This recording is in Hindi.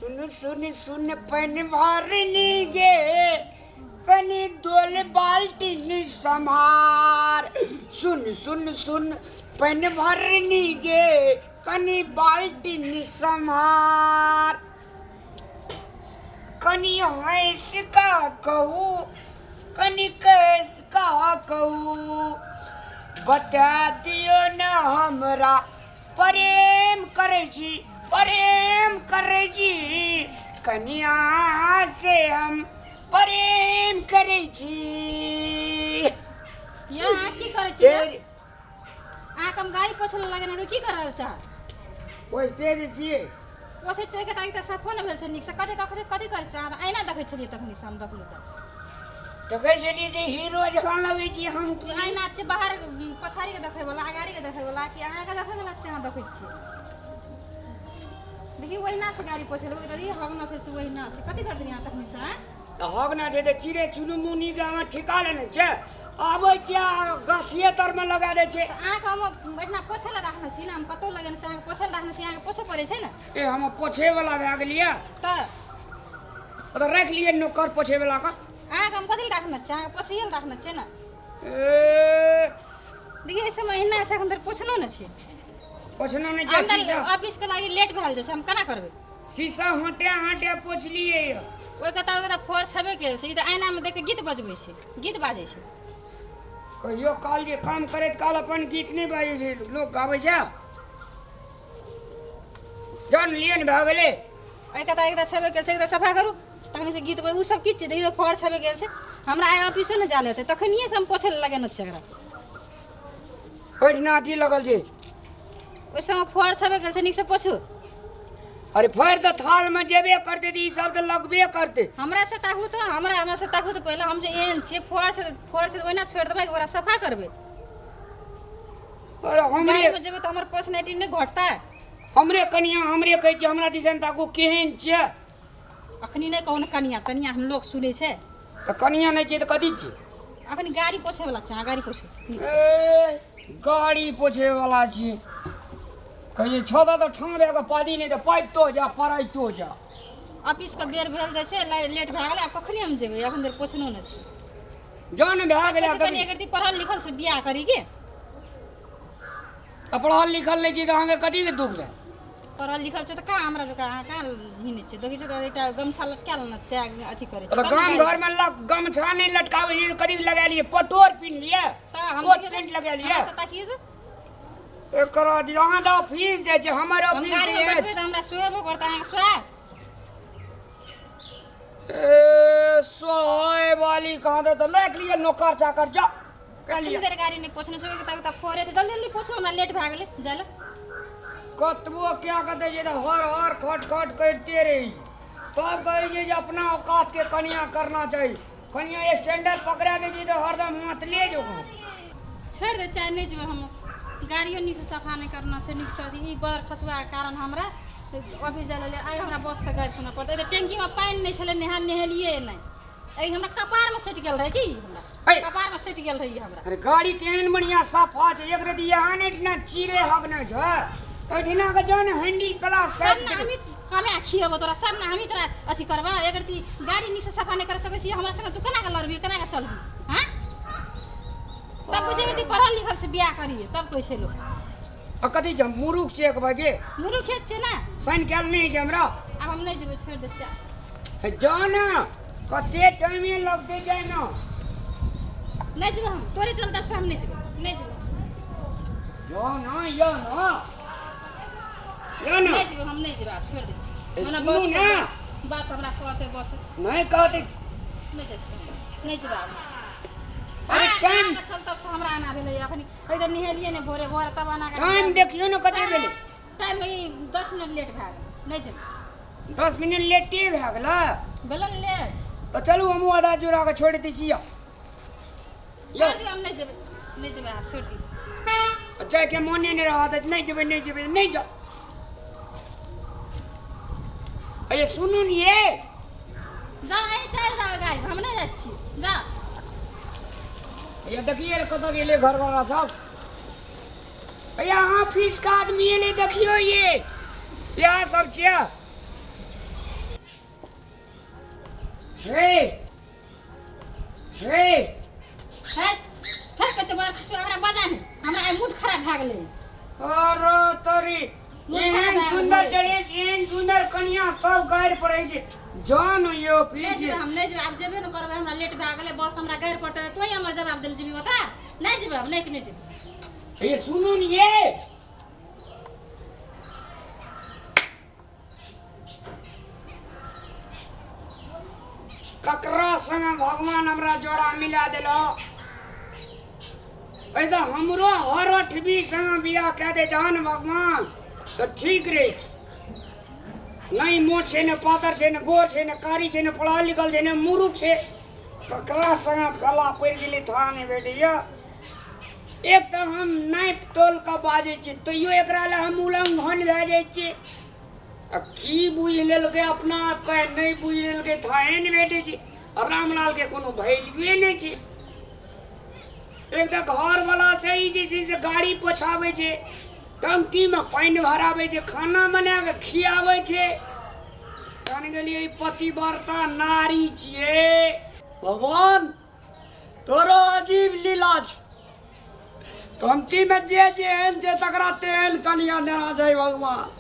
सुन सुन सुन पन भर लीगे कनी दोल बाल्टी समार। सुन सुन सुन पन भर लीगे कनी बाल्टी समार। कनी हैस का कहू कनी कैस का कहू बता दियो न हमरा प्रेम करे जी कनिया से हम प्रेम करे जी। यहाँ की करे छी आ कम गाड़ी पोछल लागन रो की करल छ पोछते जे छी पोछे छै के ताकि त सफो न भेल छै निक से कते कते कर छ आईना देखै छलिए तखनी से हम देखलु त देखै छलिए जे हीरो जकां लगै छी हम की आईना छै बाहर पछाड़ी के देखै वाला अगाड़ी के देखै वाला कि आगा के देखै वाला छै हम देखै छी देखि वहिना से गाड़ी पोछल ददी हगना से वहिना से कते कर दिया तखनी से हगना छै त चिरे चुलमुनी गाम ठिका लेने छै आबै क्या गाछिए तर में लगा दे छै। आ के हम बैठना पोछल राखने छी ना हम कतो लगन छै पोछल राखने छी आके पोछे पड़े छै ना ए हम पोछे वाला भए गेलिए त रख लिए नौकर पोछे वाला का आ के हम कथि राखने छै आके पोछियल राखने छै ना ए देखि ऐसे महीना से अंदर पोछनो न छै पोछनो नै छै शीशा ऑफिस के लागि लेट भेल छै हम केना करबै शीशा हटे पोछ लिए ओइ कता फोड़ छबे केल छै ई त आईना में देख के गीत बजबै छै गीत बाजै छै कहियो काल जे काम करैत काल अपन गीत नहीं बाजे छै लोग गाबै छै जान लियन भए गेलै ओइ कता एकदा छबे केल छै एकदा सफा करू तखनी से गीत उ सब किछ देखियो फोड़ छबे गेल छै हमरा आइ ऑफिसो न जा लेते तखनिए से हम पोछे लगन छै एकरा ओइठना अथी लगल छै ओइ समय फोड़ छबे गेल छै निक से पोछू अरे फोड़ त थाल में जेबे करते ई सब त लगबे करते हमरा से ताकू तो पहले हम जे एन छै फोड़ से ओइना छोड़ देबै ओकरा सफा करबै अरे हमरे में जेबै त हमर पर्सनैलिटी नै घटता हमरे कनिया हमरे कहै छै हमरा दिसन ताकू केहन छै अखनी नै कहू कनिया हम लोग सुनै छै त कनिया नै छै त कथि छै अखनी गाड़ी पोछे वाला छै गाड़ी पोछे ए गाड़ी पोछे वाला छी कहिए छदा त ठामे के पादी नै त पाइतो जा पराइतो जा ऑफिस के बेर भेल जाय छै लेट भए गेलै कखनी हम जेबै अखन देर पोछनो न छै जान भए गेलै कनी एकरती पढ़ल लिखल से बियाह करी के पढ़ल लिखल नै छी त अहाँके कथि के दुख है पढ़ल लिखल छै त का हमरा जका का हिने छै देखै छै एकटा गमछा लटकाल न छै अथी करे छै त गाम घर में गमछा नै लटकाबै छी कथि लगा लिए पटोर पिन लिए कोट पैंट लगा लिए से ताकिए त एकरा यहाँ तो ऑफिस जाय छै हमर ऑफिस गाड़ी में बैठबे त हमरा सोहेबो करता है सोहे ए सोए वाली कहां दे तो लेक लिए नौकर चाकर जा कह लिया अंदर गाड़ी नहीं पोछने सोए के तक फोरे से जल्दी जल्दी पोछो हमरा लेट भ गेलै जाले कतबो क्या कहते जे हर खट खट करते रही तब कहे जे अपना औकात के कनिया करना चाहिए कनिया स्टैंडर्ड पकड़ा दे जी तो हरदम हाथ ले जो छोड़ दे चाहे नहीं जेबै हम गाड़ियों नी से सफा नहीं करना से निक से ई बर खसुआ के कारण हमरा ऑफिस जाले आई हमरा बस से गाड़ी सुना पड़ते टंकी में पानी नहीं छले नहेलिए नहीं आई हमरा कपार में सट गेल रहे की हमरा कपार में सट गेल रही हमरा अरे गाड़ी केहन बढ़िया सफा छै एक रति यहाँ ने इतना चीरे हगना छ ओठिना के जन हैंडल प्लस सब ना हम कमे खियबो तोरा सब ना हम तोरा अथी करबा एक रति गाड़ी निक से सफा नहीं कर सकै छी हमरा संग तू केना के लड़बी केना के चलबी हां तब कुछ एक पढ़ल लिखल से बियाह करिए तब कोई से लोग आ कथि जम मुरुख छै एक बगे मुरुख छै ना साइन कैल नहीं छै हमरा अब हम नहीं जेबै छोड़ दे चा जाना कते टाइम में लगते जाए ना नहीं जेबै हम तोरे चलते से हम नहीं जेबै जो ना या ना नहीं जेबै हम नहीं जेबै आप छोड़ दे हमरा बस ना बात हमरा कहते बस नहीं कहते नहीं जेबै अरे टाइम चलता से हमरा आना भेलै अखनी इधर निहेलिए ने भोरे भोर तब आना टाइम देखियो ना कते भेलै टाइम में 10 मिनट लेट भए गेल नहीं जेबै 10 मिनट लेटे भए गेल भेलन लेट तो चलू हम आधा जोड़ा के छोड़ दै छियै छोड़ दी हम नहीं जेबै आप छोड़ दी अच्छा के मोने नहीं रहा त नहीं जेबै नहीं जा अरे सुनू न ये जा आई चल जाओ गाड़ी हम नहीं जाइ छी जा ये देखिए कत गेले घर वाला सब भैया ऑफिस का आदमी एले देखियो ये यहाँ सब छिया हे हे है कच्चे बार खसुआ हमरा बजाने हमरा आई मूड खराब भ गेलै अरे तोरी एहन सुंदर ड्रेस एहन सुंदर कन्या कब गायर पड़े छै जान यो प्लीज हम नहीं जेबे अब जेबे न करबे हमरा लेट भ गेलै बस हमरा गायर पड़ते तोई हमर जवाब देल जेबी बता नहीं जेबे हम नहीं जेबे ये सुनू न ये ककरा संग भगवान हमरा जोड़ा मिला देलो ऐदा हमरो हरठ भी संग बियाह कह दे जान भगवान तो ठीक रे नहीं मोट से न पातर से न गोर से न कारी से न पढ़ा लिखल से न मूर्ख से ककरा संग गला पड़ गेली था ने बेटिया एक तो हम नहीं तोल का बाजे छी तैयो एकरा ले हम उल्लंघन भए जाय छी की बुझ लेलकै अपना आप के नहीं बुझ लेलकै था ने बेटे छी रामलाल के कोनो वैल्यूए नहीं छी एक तो घर वाला से ही जे छै से गाड़ी पोछावे छै टंकी में पानी भरावे छै खाना बना के खियावे छै जान गेलिए पतिव्रता नारी छिए भगवान तोरो अजीब लीला छै कमती में जे एहन छै तकरा तेहन कन्या देना चाहिए भगवान